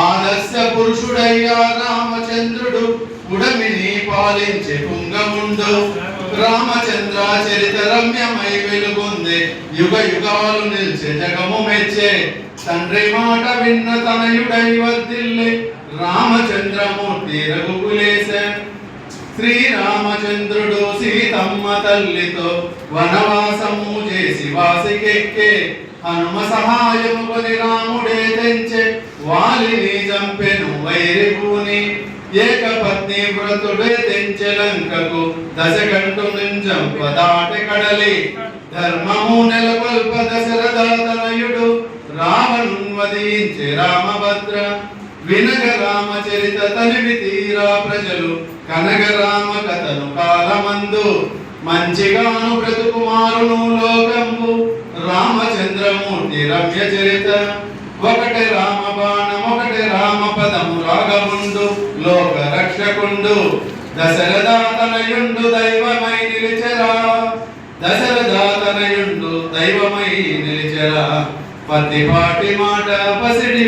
ఆదర్శ పురుషుడయ్యా రామచంద్రుడు ఉడమిని పాలించే పుంగముండు రామచంద్ర చరిత రమ్యమై వెలుగొందే యుగ యుగాలు నిల్చే జగము మెచ్చే తండ్రి మాట విన్న తనయుడై వర్ధిల్లే రామచంద్రమూర్తి రఘుకులేశ శ్రీరామచంద్రుడు సీతమ్మ తల్లితో వనవాసము చేసి వాసికెక్కే హనుమ సహాయము కొని రాముడే తెంచె వాలిని చంపెను వైరిభూని ఏకపత్ని వ్రతుడే తెంచె లంకకు దశకంఠు నుంచంప దాటి కడలి ధర్మము నెలకొల్ప దశరథతనయుడు రావణున్ వధించె రామభద్ర వినగ రామచరిత తనివి తీరా ప్రజలు కనగ రామ కథను కాలమందు మంచిగాను బ్రతుకుమారును లోకంబు రామచంద్రమూర్తి రమ్య చరిత ఒకటి రామ బాణం ఒకటి రామ పదము రాగముండు లోక రక్షకుండు దశరథాతనయుండు దైవమై నిలిచెరా దశరథాతనయుండు దైవమై నిలిచెరా పత్తిపాటి మాట పసిడి